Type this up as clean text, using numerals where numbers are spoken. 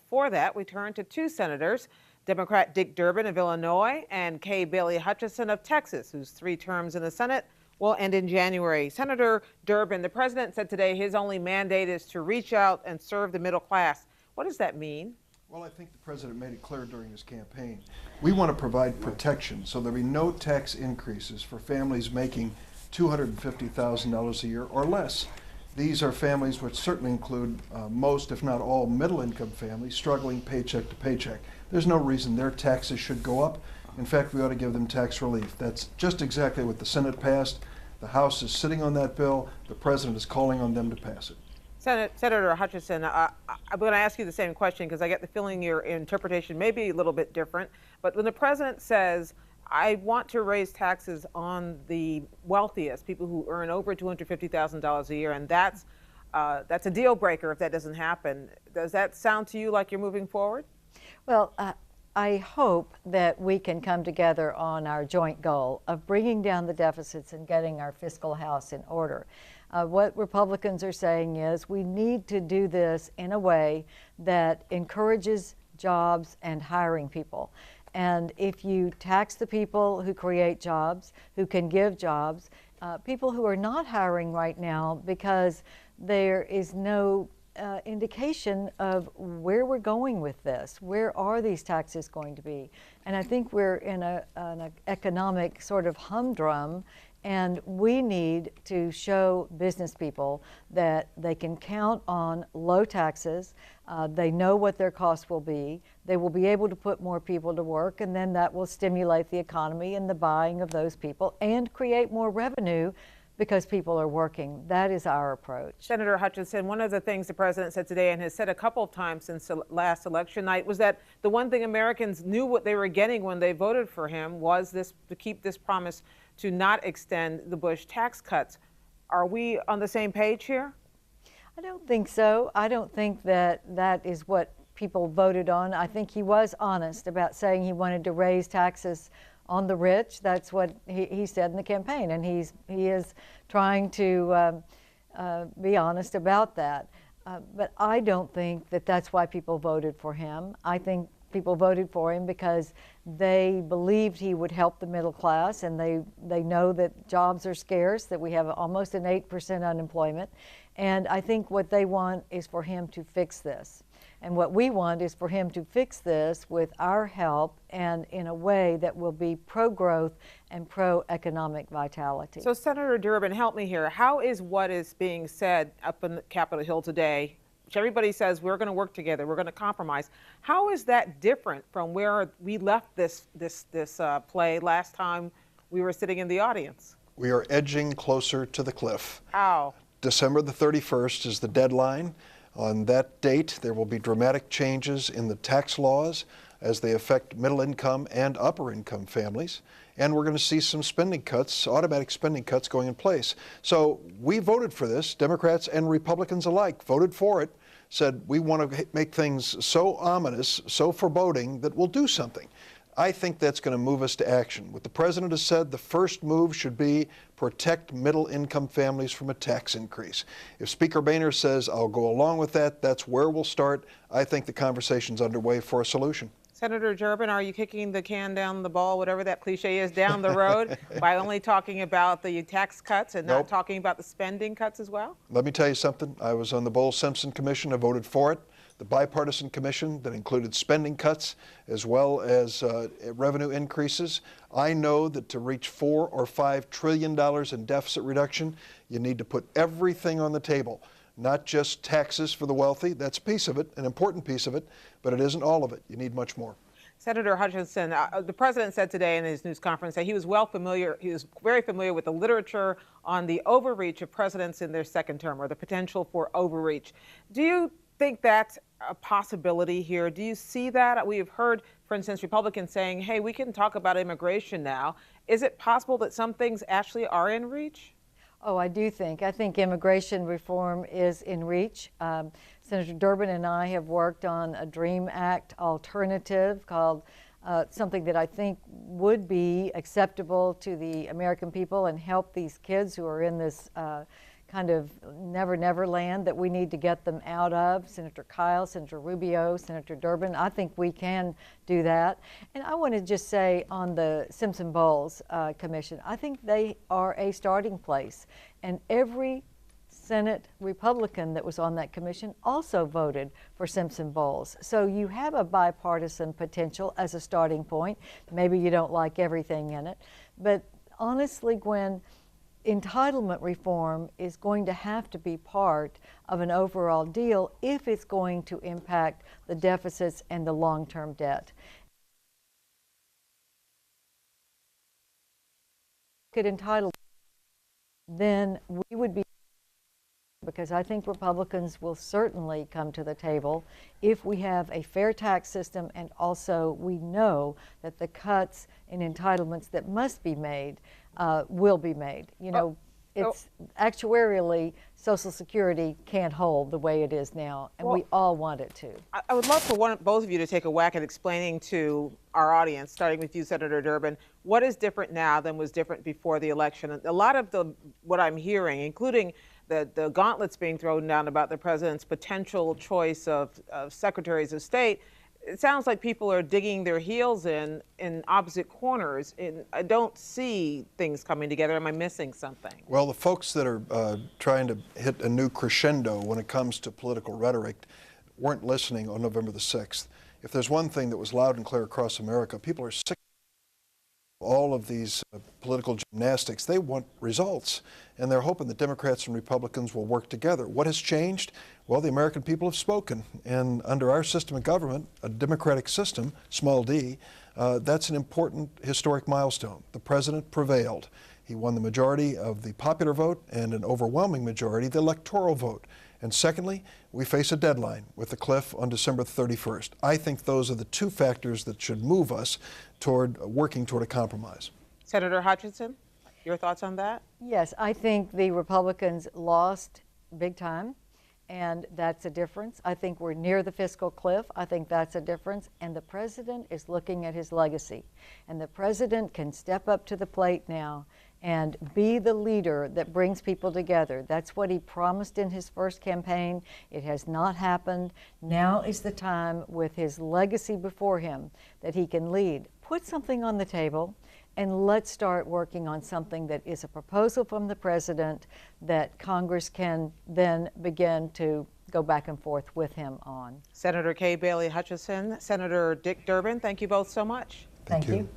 For that, we turn to two senators, Democrat Dick Durbin of Illinois and Kay Bailey Hutchison of Texas, whose 3 terms in the Senate will end in January. Senator Durbin, the president said today his only mandate is to reach out and serve the middle class. What does that mean? Well, I think the president made it clear during his campaign. We want to provide protection so there'll be no tax increases for families making $250,000 a year or less. These are families which certainly include most, if not all, middle-income families struggling paycheck to paycheck. There's no reason their taxes should go up. In fact, we ought to give them tax relief. That's just exactly what the Senate passed. The House is sitting on that bill. The president is calling on them to pass it. Senator Hutchison, I'm going to ask you the same question because I get the feeling your interpretation may be a little bit different. But when the president says, I want to raise taxes on the wealthiest, people who earn over $250,000 a year, and that's a deal breaker if that doesn't happen. Does that sound to you like you're moving forward? Well, I hope that we can come together on our joint goal of bringing down the deficits and getting our fiscal house in order. What Republicans are saying is we need to do this in a way that encourages jobs and hiring people. And if you tax the people who create jobs, who can give jobs, people who are not hiring right now because there is no indication of where we're going with this. Where are these taxes going to be? And I think we're in an economic sort of humdrum, and we need to show business people that they can count on low taxes. They know what their costs will be. They will be able to put more people to work, and then that will stimulate the economy and the buying of those people and create more revenue because people are working. That is our approach. Senator Hutchison, one of the things the president said today and has said a couple of times since the last election night was that the one thing Americans knew what they were getting when they voted for him was this, to keep this promise to not extend the Bush tax cuts. Are we on the same page here? I don't think so. I don't think that that is what people voted on. I think he was honest about saying he wanted to raise taxes on the rich. That's what he said in the campaign, and he is trying to be honest about that. But I don't think that that's why people voted for him. I think people voted for him because they believed he would help the middle class, and they know that jobs are scarce, that we have almost an 8% unemployment. And I think what they want is for him to fix this. And what we want is for him to fix this with our help and in a way that will be pro-growth and pro-economic vitality. So Senator Durbin, help me here. How is what is being said up in Capitol Hill today, which everybody says we're going to work together, we're going to compromise, how is that different from where we left this play last time we were sitting in the audience? We are edging closer to the cliff. How? December the 31st is the deadline. On that date, there will be dramatic changes in the tax laws as they affect middle-income and upper-income families. And we're going to see some spending cuts, automatic spending cuts going in place. So we voted for this. Democrats and Republicans alike voted for it, said we want to make things so ominous, so foreboding that we'll do something. I think that's going to move us to action. What the president has said, the first move should be protect middle-income families from a tax increase. If Speaker Boehner says, I'll go along with that, that's where we'll start. I think the conversation's underway for a solution. Senator Durbin, are you kicking the can down the ball, whatever that cliche is, down the road by only talking about the tax cuts and not talking about the spending cuts as well? Let me tell you something. I was on the Bowles-Simpson Commission. I voted for it. The bipartisan commission that included spending cuts as well as revenue increases. I know that to reach $4 or $5 trillion in deficit reduction, you need to put everything on the table, not just taxes for the wealthy. That's a piece of it, an important piece of it, but it isn't all of it. You need much more. Senator Hutchison, the president said today in his news conference that he was very familiar with the literature on the overreach of presidents in their second term, or the potential for overreach. Do you think that's a possibility here? Do you see that? We have heard, for instance, Republicans saying, hey, we can talk about immigration now. Is it possible that some things actually are in reach? Oh, I do think. I think immigration reform is in reach. Senator Durbin and I have worked on a DREAM Act alternative called something that I think would be acceptable to the American people and help these kids who are in this kind of never land that we need to get them out of. Senator Kyle, Senator Rubio, Senator Durbin, I think we can do that. And I want to just say on the Simpson-Bowles Commission, I think they are a starting place. And every Senate Republican that was on that commission also voted for Simpson-Bowles. So you have a bipartisan potential as a starting point. Maybe you don't like everything in it. But honestly, Gwen, entitlement reform is going to have to be part of an overall deal if it's going to impact the deficits and the long-term debt. Could entitle, then we would be, because I think Republicans will certainly come to the table if we have a fair tax system, and also we know that the cuts in entitlements that must be made will be made. You know, it's actuarially, Social Security can't hold the way it is now, and we all want it to. I would love for both of you to take a whack at explaining to our audience, starting with you, Senator Durbin, what is different now than was different before the election. And a lot of what I'm hearing, including the gauntlets being thrown down about the president's potential choice of secretaries of state, it sounds like people are digging their heels in opposite corners. And I don't see things coming together. Am I missing something? Well, the folks that are trying to hit a new crescendo when it comes to political rhetoric weren't listening on November the 6th. If there's one thing that was loud and clear across America, people are sick of all of these political gymnastics. They want results, and they're hoping that Democrats and Republicans will work together. What has changed? Well, the American people have spoken, and under our system of government, a democratic system, small d, that's an important historic milestone. The president prevailed. He won the majority of the popular vote and an overwhelming majority the electoral vote. And secondly, we face a deadline with the cliff on December 31st. I think those are the two factors that should move us toward working toward a compromise. Senator Hutchison, your thoughts on that? Yes, I think the Republicans lost big time, and that's a difference. I think we're near the fiscal cliff. I think that's a difference. And the president is looking at his legacy. And the president can step up to the plate now and be the leader that brings people together. That's what he promised in his first campaign. It has not happened. Now is the time, with his legacy before him, that he can lead. Put something on the table, and let's start working on something that is a proposal from the president that Congress can then begin to go back and forth with him on. Senator Kay Bailey Hutchison, Senator Dick Durbin, thank you both so much. Thank you.